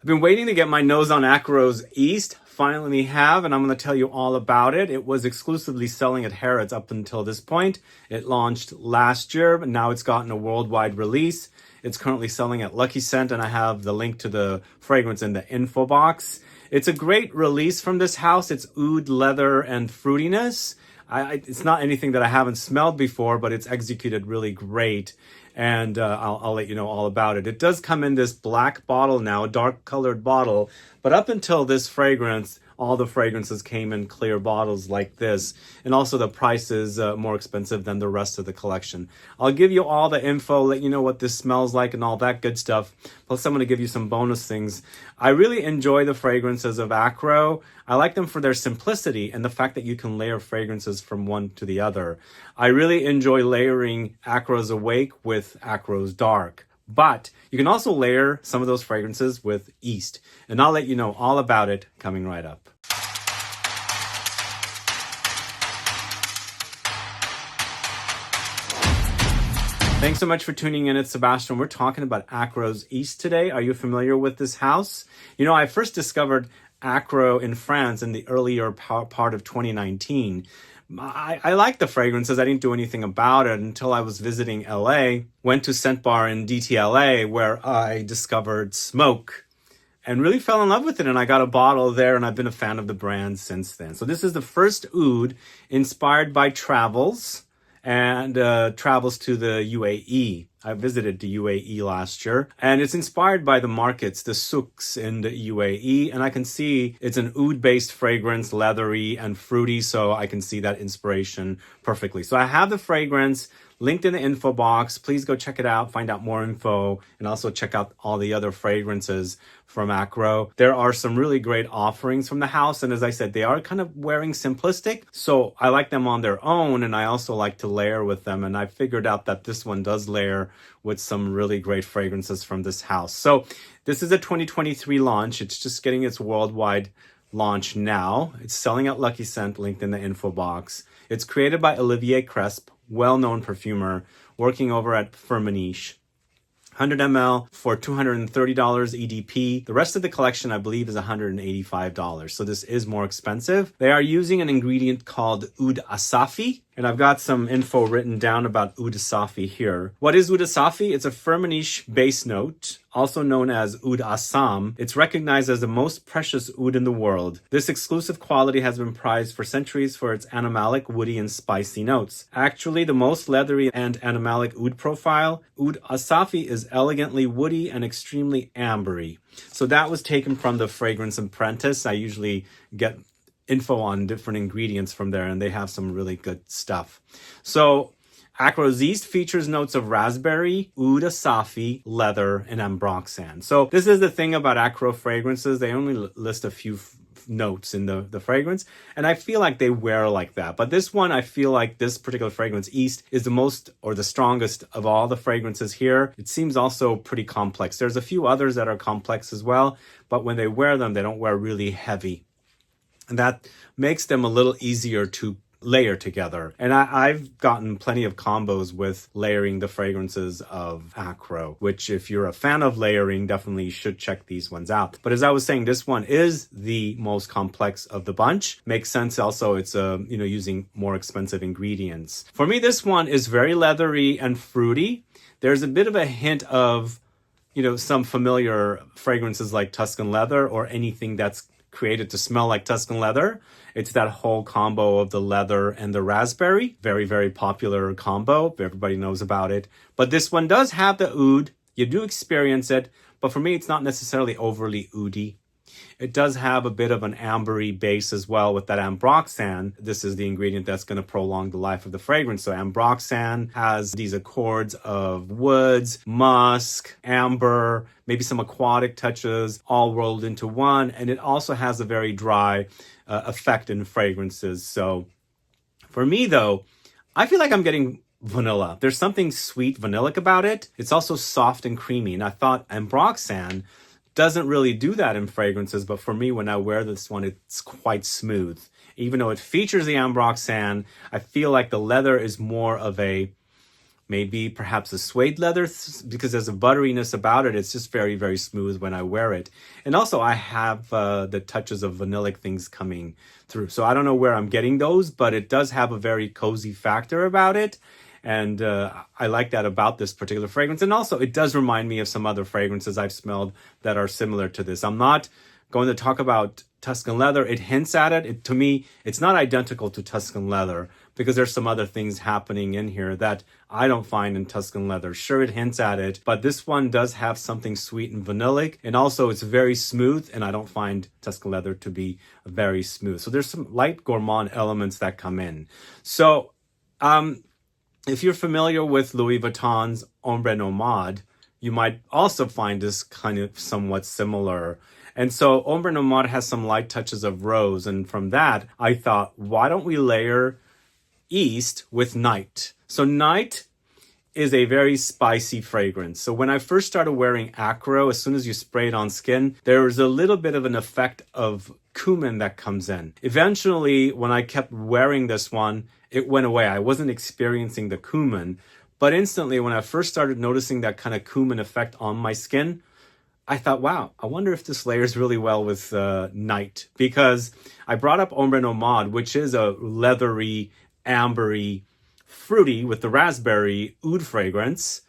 I've been waiting to get my nose on Akro's East. Finally have, and I'm going to tell you all about it. It was exclusively selling at Harrods up until this point. It launched last year, but now it's gotten a worldwide release. It's currently selling at Lucky Scent, and I have the link to the fragrance in the info box. It's a great release from this house. It's oud, leather, and fruitiness. It's not anything that I haven't smelled before, but it's executed really great. And I'll let you know all about it. It does come in this black bottle now, a dark colored bottle. But up until this fragrance, all the fragrances came in clear bottles like this. And also the price is more expensive than the rest of the collection. I'll give you all the info, let you know what this smells like and all that good stuff. Plus I'm going to give you some bonus things. I really enjoy the fragrances of Akro. I like them for their simplicity and the fact that you can layer fragrances from one to the other. I really enjoy layering Akro's Awake with Akro's Dark. But you can also layer some of those fragrances with East. And I'll let you know all about it coming right up. Thanks so much for tuning in. It's Sebastian. We're talking about Akro's East today. Are you familiar with this house? You know, I first discovered Akro in France in the earlier part of 2019. I like the fragrances. I didn't do anything about it until I was visiting LA, went to Scent Bar in DTLA where I discovered Smoke and really fell in love with it. And I got a bottle there and I've been a fan of the brand since then. So this is the first oud inspired by travels and travels to the UAE. I visited the UAE last year, and it's inspired by the markets, the souks in the UAE, and I can see it's an oud-based fragrance, leathery and fruity, so I can see that inspiration perfectly. So I have the fragrance linked in the info box. Please go check it out, find out more info, and also check out all the other fragrances from Akro. There are some really great offerings from the house, and as I said, they are kind of wearing simplistic, so I like them on their own, and I also like to layer with them, and I figured out that this one does layer with some really great fragrances from this house. So this is a 2023 launch. It's just getting its worldwide launch now. It's selling at Lucky Scent, linked in the info box. It's created by Olivier Cresp, well-known perfumer, working over at Firmenich. 100 ml for $230 EDP. The rest of the collection, I believe, is $185. So this is more expensive. They are using an ingredient called Oud Assafi. And I've got some info written down about Oud Assafi here. What is Oud Assafi? It's a Firmenich Base Note, also known as Oud Assam. It's recognized as the most precious oud in the world. This exclusive quality has been prized for centuries for its animalic, woody, and spicy notes. Actually, the most leathery and animalic oud profile, Oud Assafi is elegantly woody and extremely ambery. So that was taken from the Fragrance Apprentice. I usually get info on different ingredients from there, and they have some really good stuff. So Akro's East features notes of raspberry, Oud Assafi, leather, and Ambroxan. So this is the thing about Akro fragrances. They only list a few notes in the fragrance, and I feel like they wear like that. But this one, I feel like this particular fragrance, East, is the most or the strongest of all the fragrances here. It seems also pretty complex. There's a few others that are complex as well, but when they wear them, they don't wear really heavy. And that makes them a little easier to layer together. And I've gotten plenty of combos with layering the fragrances of Akro, which if you're a fan of layering, definitely should check these ones out. But as I was saying, this one is the most complex of the bunch. Makes sense also, it's using more expensive ingredients. For me, this one is very leathery and fruity. There's a bit of a hint of, some familiar fragrances like Tuscan leather or anything that's created to smell like Tuscan leather. It's that whole combo of the leather and the raspberry. Very, very popular combo. Everybody knows about it. But this one does have the oud. You do experience it. But for me, it's not necessarily overly oudy. It does have a bit of an ambery base as well with that Ambroxan. This is the ingredient that's going to prolong the life of the fragrance. So Ambroxan has these accords of woods, musk, amber, maybe some aquatic touches all rolled into one. And it also has a very dry effect in fragrances. So for me, though, I feel like I'm getting vanilla. There's something sweet vanillic about it. It's also soft and creamy. And I thought Ambroxan doesn't really do that in fragrances, but for me, when I wear this one, it's quite smooth. Even though it features the Ambroxan, I feel like the leather is more of a maybe perhaps a suede leather, because there's a butteriness about it. It's just very, very smooth when I wear it. And also I have the touches of vanillic things coming through. So I don't know where I'm getting those, but it does have a very cozy factor about it. And I like that about this particular fragrance. And also it does remind me of some other fragrances I've smelled that are similar to this. I'm not going to talk about Tuscan leather. It hints at it. To me, it's not identical to Tuscan leather because there's some other things happening in here that I don't find in Tuscan leather. Sure, it hints at it, but this one does have something sweet and vanillic. And also it's very smooth, and I don't find Tuscan leather to be very smooth. So there's some light gourmand elements that come in. So if you're familiar with Louis Vuitton's Ombre Nomade, you might also find this kind of somewhat similar. And so Ombre Nomade has some light touches of rose. And from that, I thought, why don't we layer East with Night? So Night is a very spicy fragrance. So when I first started wearing Akro, as soon as you spray it on skin, there was a little bit of an effect of cumin that comes in. Eventually, when I kept wearing this one, it went away. I wasn't experiencing the cumin. But instantly, when I first started noticing that kind of cumin effect on my skin, I thought, wow, I wonder if this layers really well with Night. Because I brought up Ombre Nomade, which is a leathery, ambery, fruity with the raspberry oud fragrance.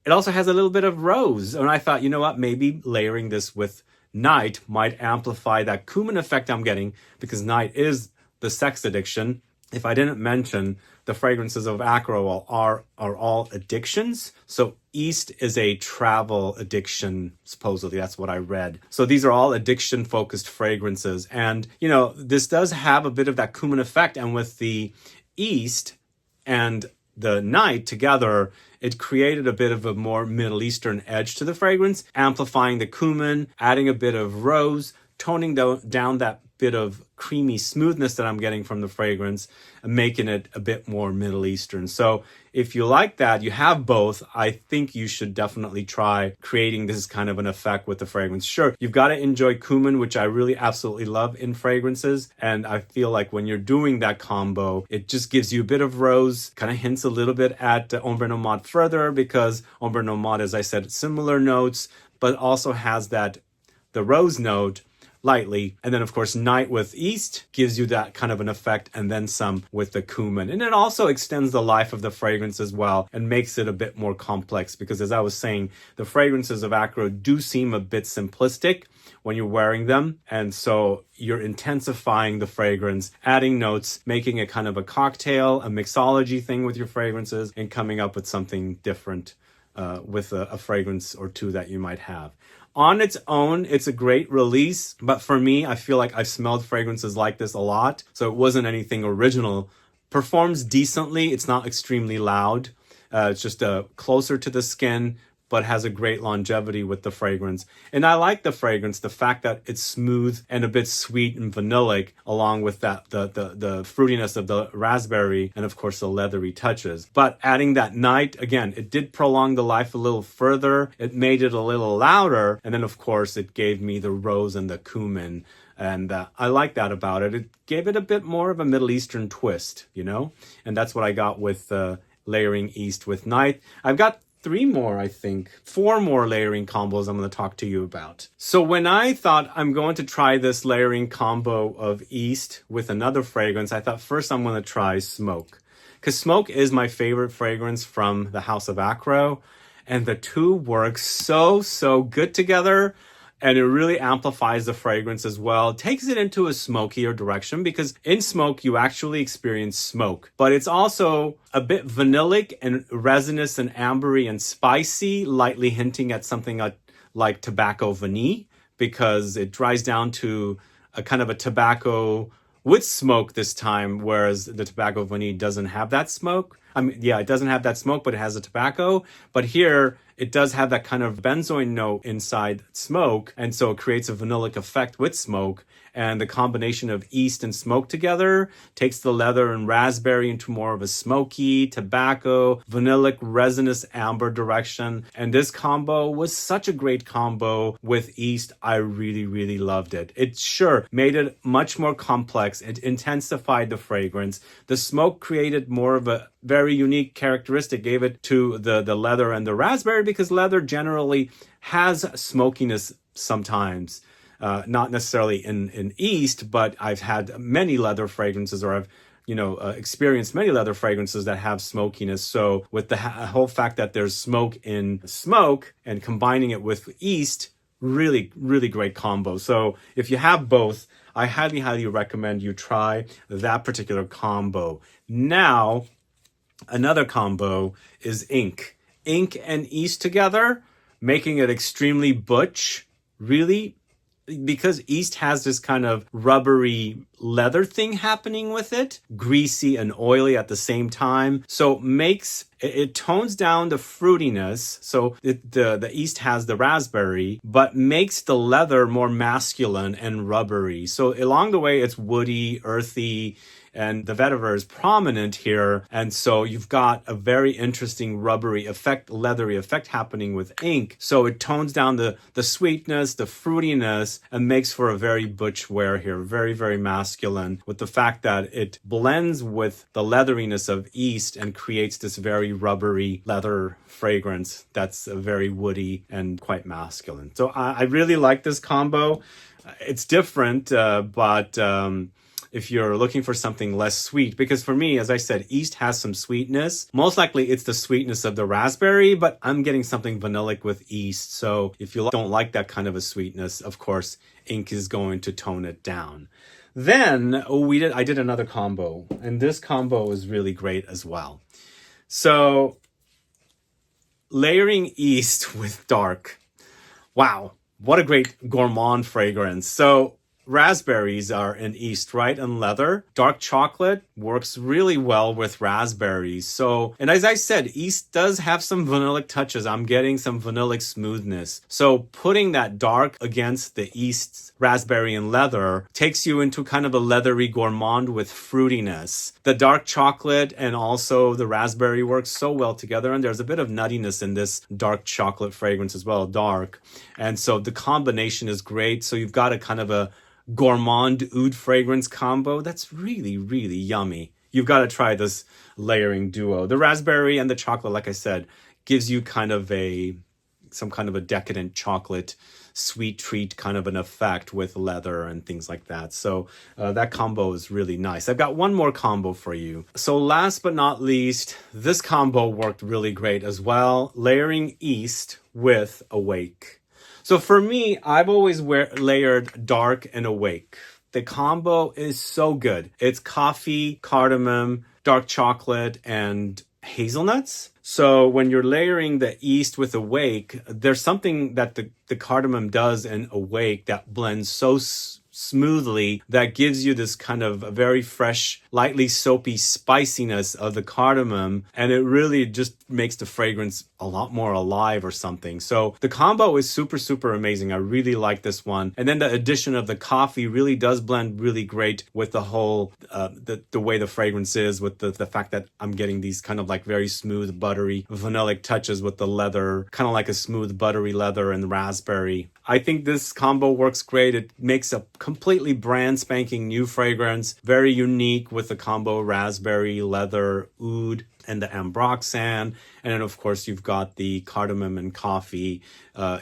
It also has a little bit of rose. And I thought, you know what, maybe layering this with Night might amplify that cumin effect I'm getting, because Night is the sex addiction. If I didn't mention, the fragrances of Akro are all addictions. So East is a travel addiction, supposedly. That's what I read. So these are all addiction-focused fragrances. And, you know, this does have a bit of that cumin effect. And with the East and the Night together, it created a bit of a more Middle Eastern edge to the fragrance, amplifying the cumin, adding a bit of rose, toning down that bit of creamy smoothness that I'm getting from the fragrance, and making it a bit more Middle Eastern. So if you like that, you have both, I think you should definitely try creating this kind of an effect with the fragrance. Sure, you've got to enjoy cumin, which I really absolutely love in fragrances. And I feel like when you're doing that combo, it just gives you a bit of rose, kind of hints a little bit at Ombre Nomade further, because Ombre Nomade, as I said, similar notes, but also has the rose note lightly. And then, of course, Night with East gives you that kind of an effect, and then some with the cumin. And it also extends the life of the fragrance as well and makes it a bit more complex, because as I was saying, the fragrances of Akro do seem a bit simplistic when you're wearing them. And so you're intensifying the fragrance, adding notes, making it kind of a cocktail, a mixology thing with your fragrances, and coming up with something different with a fragrance or two that you might have. On its own, it's a great release, but for me, I feel like I've smelled fragrances like this a lot, so it wasn't anything original. Performs decently. It's not extremely loud. It's just closer to the skin, but has a great longevity with the fragrance. And I like the fragrance, the fact that it's smooth and a bit sweet and vanillic, along with that the fruitiness of the raspberry, and of course the leathery touches. But adding that Night, again, it did prolong the life a little further. It made it a little louder. And then of course it gave me the rose and the cumin. And I like that about it. It gave it a bit more of a Middle Eastern twist, you know? And that's what I got with layering East with Night. I've got four more layering combos I'm going to talk to you about. So when I thought I'm going to try this layering combo of East with another fragrance, I thought first I'm going to try Smoke. Because Smoke is my favorite fragrance from the House of Akro. And the two work so good together. And it really amplifies the fragrance as well. It takes it into a smokier direction, because in Smoke, you actually experience smoke. But it's also a bit vanillic and resinous and ambery and spicy, lightly hinting at something like tobacco vanille, because it dries down to a kind of a tobacco with smoke this time, whereas the tobacco vanille doesn't have that smoke. I mean, yeah, it doesn't have that smoke, but it has a tobacco. But here, it does have that kind of benzoin note inside smoke. And so it creates a vanillic effect with smoke. And the combination of yeast and smoke together takes the leather and raspberry into more of a smoky, tobacco, vanillic, resinous amber direction. And this combo was such a great combo with yeast. I really, really loved it. It sure made it much more complex. It intensified the fragrance. The smoke created more of a very unique characteristic, gave it to the leather and the raspberry, because leather generally has smokiness sometimes. Not necessarily in yeast, but I've had many leather fragrances, or I've experienced many leather fragrances that have smokiness. So with the whole fact that there's smoke in smoke and combining it with yeast, really, really great combo. So if you have both, I highly, highly recommend you try that particular combo. Now, another combo is ink. Ink and yeast together, making it extremely butch, really, because yeast has this kind of rubbery leather thing happening with it, greasy and oily at the same time. So it tones down the fruitiness. So the yeast has the raspberry, but makes the leather more masculine and rubbery. So along the way, it's woody, earthy, and the vetiver is prominent here. And so you've got a very interesting rubbery effect, leathery effect happening with ink. So it tones down the sweetness, the fruitiness, and makes for a very butch wear here. Very, very masculine, with the fact that it blends with the leatheriness of yeast and creates this very rubbery leather fragrance that's very woody and quite masculine. So I really like this combo. It's different, but if you're looking for something less sweet, because for me, as I said, yeast has some sweetness. Most likely it's the sweetness of the raspberry, but I'm getting something vanillic with yeast. So if you don't like that kind of a sweetness, of course, ink is going to tone it down. Then I did another combo, and this combo is really great as well. So layering yeast with dark. Wow, what a great gourmand fragrance. So raspberries are in yeast, right? And leather. Dark chocolate works really well with raspberries. So, and as I said, yeast does have some vanillic touches. I'm getting some vanillic smoothness. So putting that dark against the yeast, raspberry, and leather takes you into kind of a leathery gourmand with fruitiness. The dark chocolate and also the raspberry work so well together. And there's a bit of nuttiness in this dark chocolate fragrance as well, dark. And so the combination is great. So you've got a kind of a gourmand oud fragrance combo that's really, really yummy. You've got to try this layering duo. The raspberry and the chocolate, like I said, gives you kind of some kind of a decadent chocolate sweet treat kind of an effect with leather and things like that. So that combo is really nice. I've got one more combo for you. So last but not least, this combo worked really great as well. Layering yeast with awake. So for me, I've always layered dark and awake. The combo is so good. It's coffee, cardamom, dark chocolate, and hazelnuts. So when you're layering the yeast with awake, there's something that the cardamom does in awake that blends so smoothly that gives you this kind of a very fresh, lightly soapy spiciness of the cardamom, and it really just makes the fragrance a lot more alive or something. So the combo is super, super amazing. I really like this one. And then the addition of the coffee really does blend really great with the whole, the way the fragrance is, with the fact that I'm getting these kind of like very smooth, buttery, vanillic touches with the leather, kind of like a smooth, buttery leather and raspberry. I think this combo works great. It makes a completely brand spanking new fragrance, very unique with the combo raspberry, leather, oud, and the Ambroxan. And then, of course, you've got the cardamom and coffee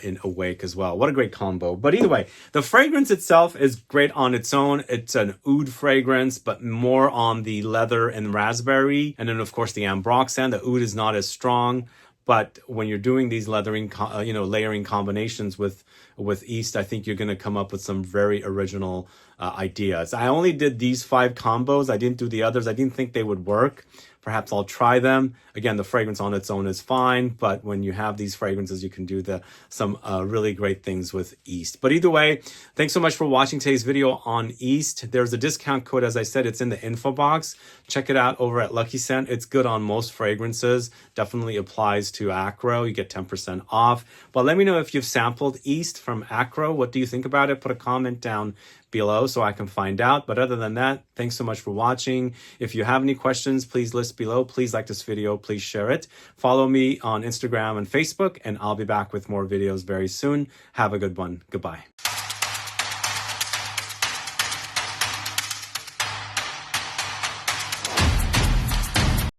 in awake as well. What a great combo. But either way, the fragrance itself is great on its own. It's an oud fragrance, but more on the leather and raspberry. And then, of course, the Ambroxan. The oud is not as strong. But when you're doing these layering combinations with with yeast, I think you're going to come up with some very original ideas. I only did these 5 combos. I didn't do the others. I didn't think they would work. Perhaps I'll try them. Again, the fragrance on its own is fine, but when you have these fragrances, you can do some really great things with yeast. But either way, thanks so much for watching today's video on yeast. There's a discount code, as I said, it's in the info box. Check it out over at Lucky Scent. It's good on most fragrances. Definitely applies to Akro. You get 10% off. But let me know if you've sampled yeast from Akro. What do you think about it? Put a comment down below so I can find out. But other than that, thanks so much for watching. If you have any questions, please list below. Please like this video. Please share it. Follow me on Instagram and Facebook, and I'll be back with more videos very soon. Have a good one. Goodbye.